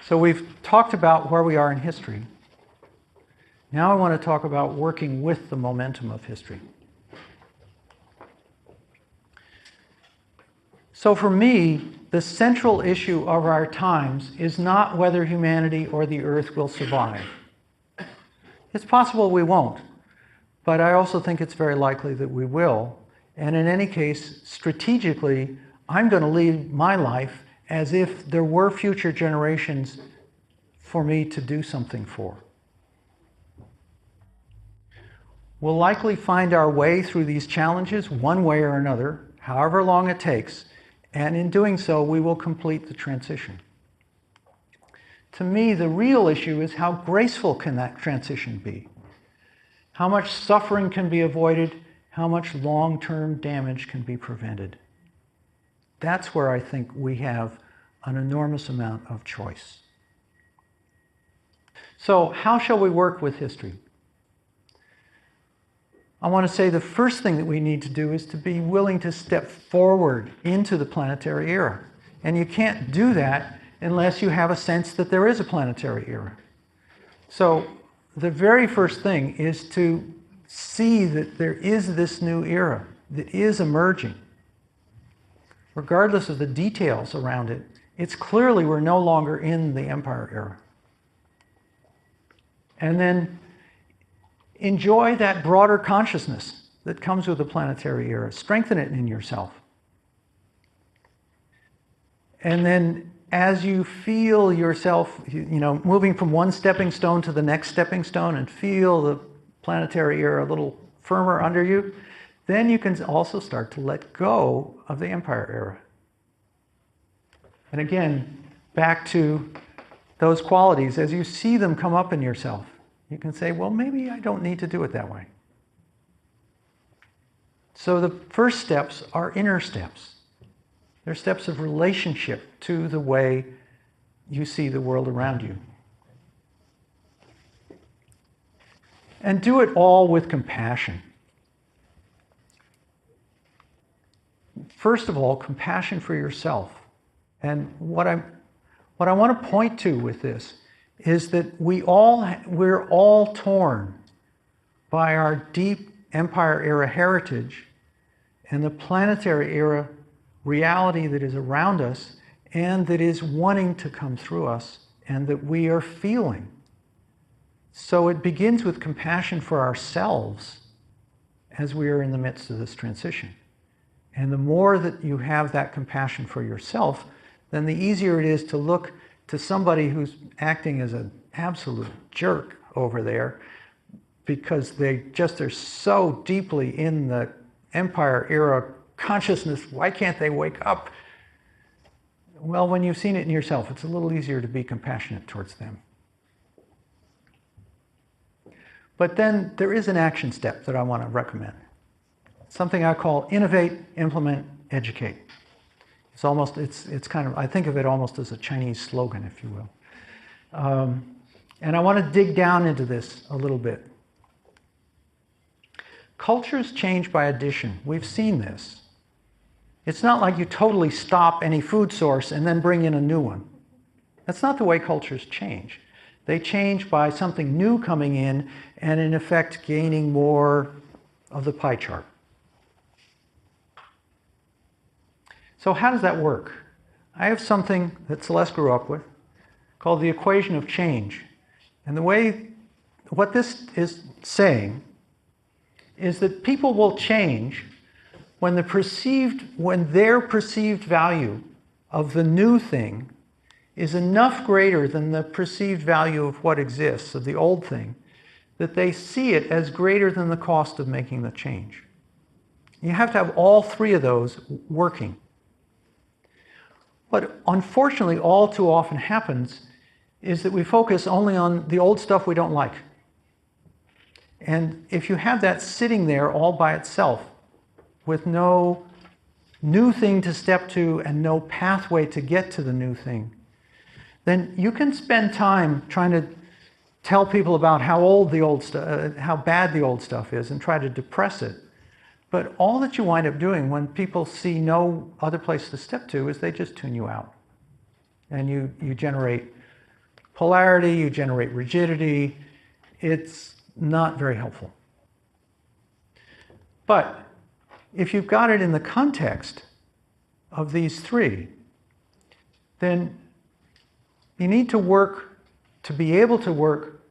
So we've talked about where we are in history. Now I want to talk about working with the momentum of history. So for me, the central issue of our times is not whether humanity or the Earth will survive. It's possible we won't, but I also think it's very likely that we will. And in any case, strategically, I'm going to lead my life as if there were future generations for me to do something for. We'll likely find our way through these challenges one way or another, however long it takes, and in doing so, we will complete the transition. To me, the real issue is how graceful can that transition be? How much suffering can be avoided? How much long-term damage can be prevented? That's where I think we have an enormous amount of choice. So, how shall we work with history? I want to say the first thing that we need to do is to be willing to step forward into the planetary era. And you can't do that unless you have a sense that there is a planetary era. So the very first thing is to see that there is this new era that is emerging. Regardless of the details around it, it's clearly we're no longer in the Empire era. And then enjoy that broader consciousness that comes with the planetary era. Strengthen it in yourself. And then as you feel yourself, moving from one stepping stone to the next stepping stone and feel the planetary era a little firmer under you, then you can also start to let go of the Empire era. And again, back to those qualities, as you see them come up in yourself, you can say, well, maybe I don't need to do it that way. So the first steps are inner steps. They're steps of relationship to the way you see the world around you. And do it all with compassion. First of all, compassion for yourself. And what I want to point to with this is that we're all torn by our deep Empire era heritage and the planetary era reality that is around us and that is wanting to come through us and that we are feeling. So it begins with compassion for ourselves as we are in the midst of this transition. And the more that you have that compassion for yourself, then the easier it is to look to somebody who's acting as an absolute jerk over there because they just are so deeply in the Empire era consciousness. Why can't they wake up? Well, when you've seen it in yourself, it's a little easier to be compassionate towards them. But then there is an action step that I want to recommend. Something I call innovate, implement, educate. It's kind of, I think of it almost as a Chinese slogan, if you will. And I want to dig down into this a little bit. Cultures change by addition. We've seen this. It's not like you totally stop any food source and then bring in a new one. That's not the way cultures change. They change by something new coming in and in effect gaining more of the pie chart. So how does that work? I have something that Celeste grew up with called the equation of change. And what this is saying is that people will change when their perceived value of the new thing is enough greater than the perceived value of what exists, of the old thing, that they see it as greater than the cost of making the change. You have to have all three of those working. What unfortunately all too often happens is that we focus only on the old stuff we don't like. And if you have that sitting there all by itself with no new thing to step to and no pathway to get to the new thing, then you can spend time trying to tell people about how bad the old stuff is and try to depress it. But all that you wind up doing when people see no other place to step to is they just tune you out. And you generate polarity, you generate rigidity. It's not very helpful. But if you've got it in the context of these three, then you need to work to be able to work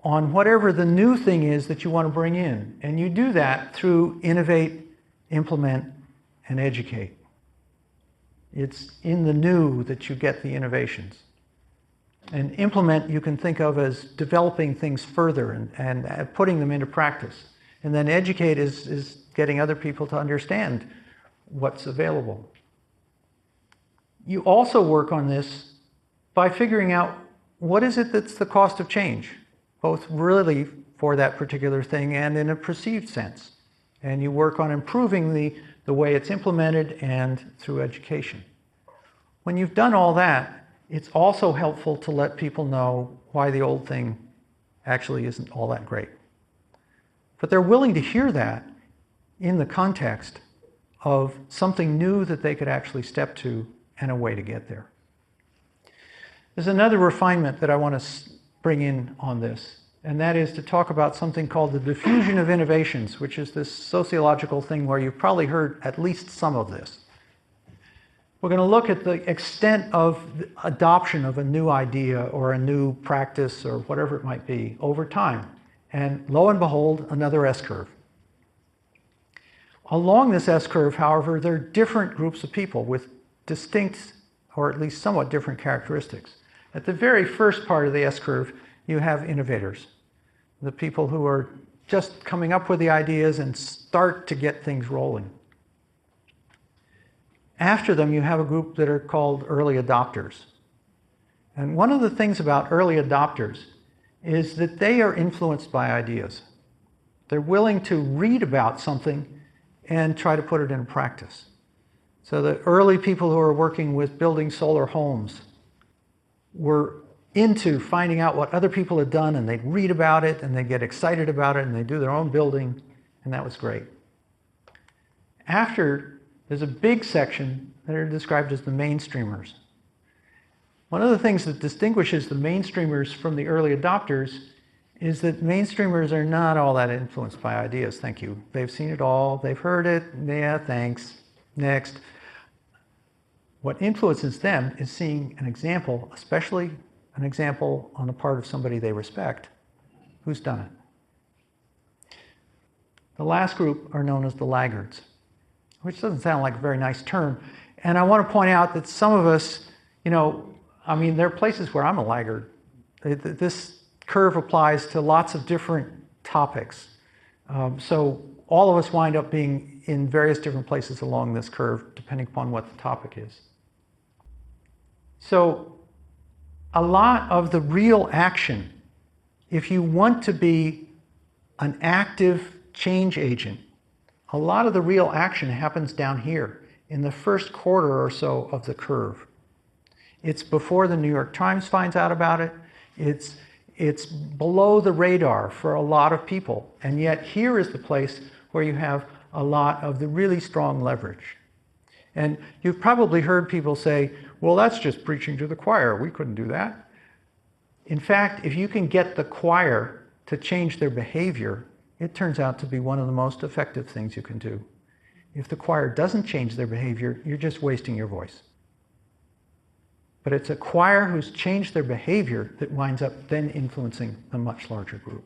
on whatever the new thing is that you want to bring in. And you do that through innovate, implement, and educate. It's in the new that you get the innovations. And implement you can think of as developing things further and putting them into practice. And then educate is getting other people to understand what's available. You also work on this by figuring out what is it that's the cost of change, both really for that particular thing and in a perceived sense. And you work on improving the way it's implemented and through education. When you've done all that, it's also helpful to let people know why the old thing actually isn't all that great. But they're willing to hear that in the context of something new that they could actually step to and a way to get there. There's another refinement that I want to bring in on this, and that is to talk about something called the diffusion of innovations, which is this sociological thing where you've probably heard at least some of this. We're going to look at the extent of the adoption of a new idea or a new practice or whatever it might be over time. And lo and behold, another S-curve. Along this S-curve, however, there are different groups of people with distinct, or at least somewhat different characteristics. At the very first part of the S-curve, you have innovators, the people who are just coming up with the ideas and start to get things rolling. After them, you have a group that are called early adopters. And one of the things about early adopters is that they are influenced by ideas. They're willing to read about something and try to put it in practice. So the early people who are working with building solar homes were into finding out what other people had done, and they'd read about it and they'd get excited about it and they'd do their own building, and that was great. After, there's a big section that are described as the mainstreamers. One of the things that distinguishes the mainstreamers from the early adopters is that mainstreamers are not all that influenced by ideas. Thank you. They've seen it all. They've heard it. Yeah, thanks. Next. What influences them is seeing an example, especially an example on the part of somebody they respect, who's done it. The last group are known as the laggards, which doesn't sound like a very nice term. And I want to point out that some of us, there are places where I'm a laggard. This curve applies to lots of different topics. So all of us wind up being in various different places along this curve, depending upon what the topic is. So a lot of the real action, if you want to be an active change agent, a lot of the real action happens down here in the first quarter or so of the curve. It's before the New York Times finds out about it. It's below the radar for a lot of people. And yet here is the place where you have a lot of the really strong leverage. And you've probably heard people say, well, that's just preaching to the choir. We couldn't do that. In fact, if you can get the choir to change their behavior, it turns out to be one of the most effective things you can do. If the choir doesn't change their behavior, you're just wasting your voice. But it's a choir who's changed their behavior that winds up then influencing a much larger group.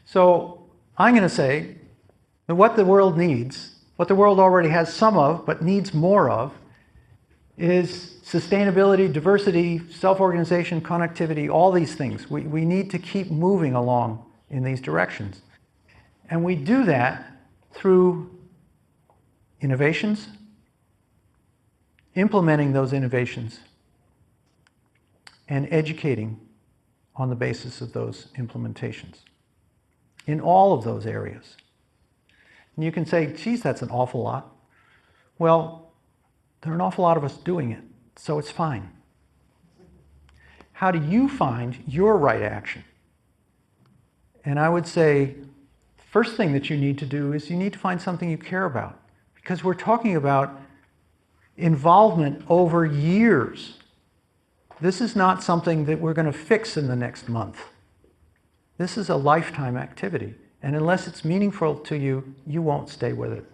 So I'm going to say that what the world needs, what the world already has some of, but needs more of, is sustainability, diversity, self-organization, connectivity, all these things. We need to keep moving along in these directions. And we do that through innovations, implementing those innovations, and educating on the basis of those implementations in all of those areas. And you can say, geez, that's an awful lot. Well, there are an awful lot of us doing it, so it's fine. How do you find your right action? And I would say, the first thing that you need to do is you need to find something you care about, because we're talking about involvement over years This is not something that we're going to fix in the next month. This is a lifetime activity. And unless it's meaningful to you, you won't stay with it.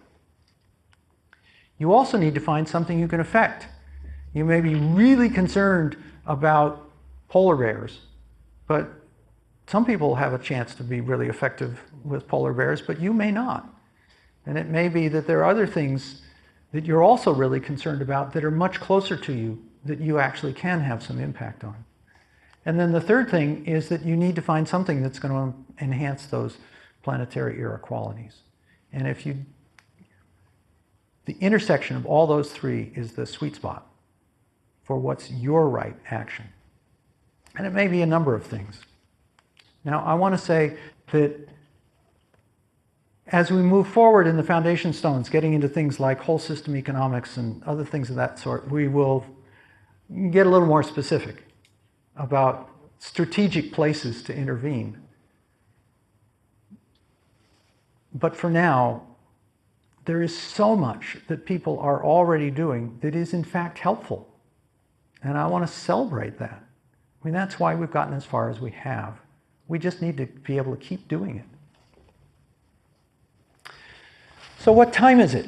You also need to find something you can affect. You may be really concerned about polar bears, but some people have a chance to be really effective with polar bears, but you may not. And it may be that there are other things that you're also really concerned about that are much closer to you that you actually can have some impact on. And then the third thing is that you need to find something that's going to enhance those planetary era qualities. And the intersection of all those three is the sweet spot for what's your right action. And it may be a number of things. Now, I want to say that as we move forward in the foundation stones, getting into things like whole system economics and other things of that sort, we will get a little more specific about strategic places to intervene. But for now, there is so much that people are already doing that is in fact helpful. And I want to celebrate that. I mean, that's why we've gotten as far as we have. We just need to be able to keep doing it. So what time is it?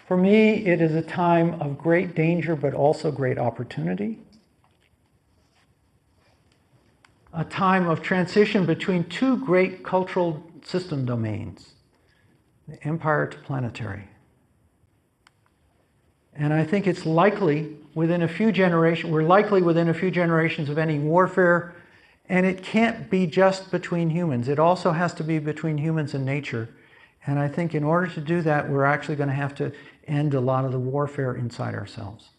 For me, it is a time of great danger, but also great opportunity. A time of transition between two great cultural system domains, the empire to planetary. And I think it's likely within a few generations, we're likely within a few generations of ending warfare, and it can't be just between humans. It also has to be between humans and nature. And I think in order to do that, we're actually going to have to end a lot of the warfare inside ourselves,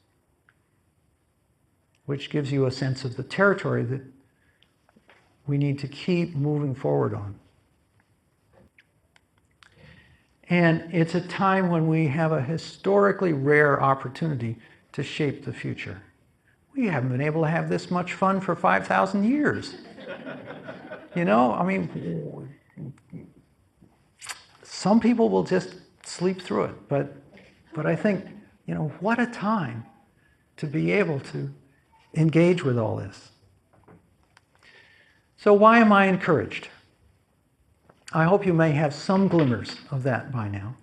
which gives you a sense of the territory that we need to keep moving forward on. And it's a time when we have a historically rare opportunity to shape the future. We haven't been able to have this much fun for 5,000 years. You know, I mean, some people will just sleep through it, but I think, you know, what a time to be able to engage with all this. So why am I encouraged? I hope you may have some glimmers of that by now.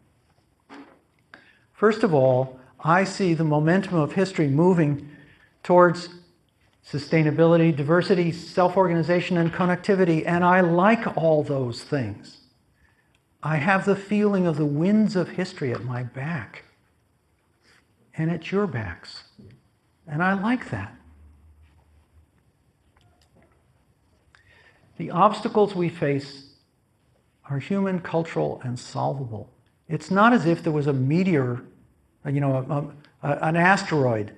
First of all, I see the momentum of history moving towards sustainability, diversity, self-organization, and connectivity, and I like all those things. I have the feeling of the winds of history at my back and at your backs, and I like that. The obstacles we face are human, cultural, and solvable. It's not as if there was a meteor, you know, an asteroid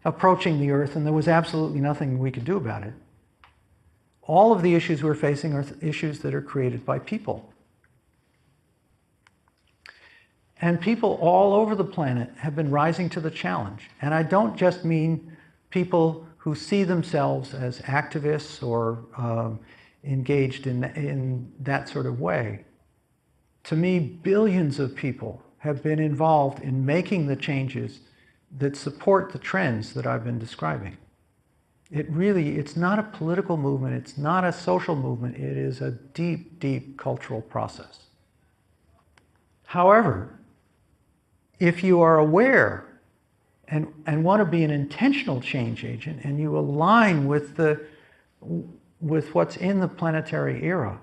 approaching the Earth and there was absolutely nothing we could do about it. All of the issues we're facing are issues that are created by people. And people all over the planet have been rising to the challenge. And I don't just mean people who see themselves as activists or engaged in that sort of way. To me, billions of people have been involved in making the changes that support the trends that I've been describing. It's not a political movement, it's not a social movement, it is a deep, deep cultural process. However, if you are aware and want to be an intentional change agent and you align with what's in the planetary era,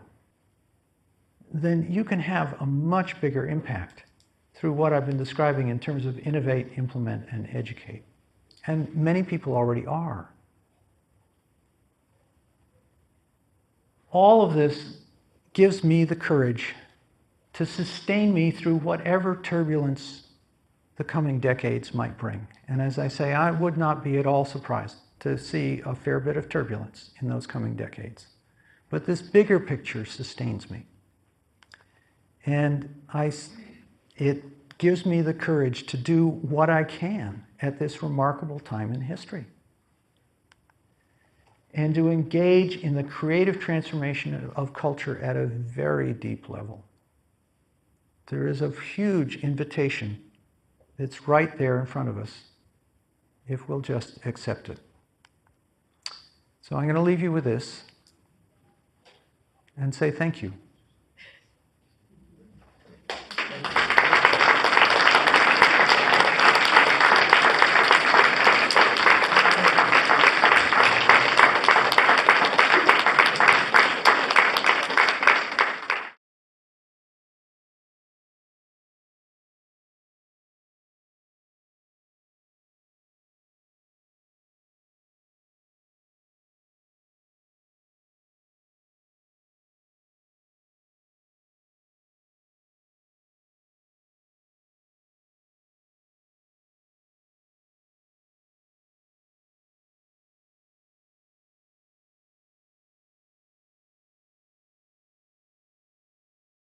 then you can have a much bigger impact through what I've been describing in terms of innovate, implement, and educate. And many people already are. All of this gives me the courage to sustain me through whatever turbulence the coming decades might bring. And as I say, I would not be at all surprised to see a fair bit of turbulence in those coming decades. But this bigger picture sustains me. And it gives me the courage to do what I can at this remarkable time in history. And to engage in the creative transformation of culture at a very deep level. There is a huge invitation that's right there in front of us if we'll just accept it. So I'm going to leave you with this and say thank you.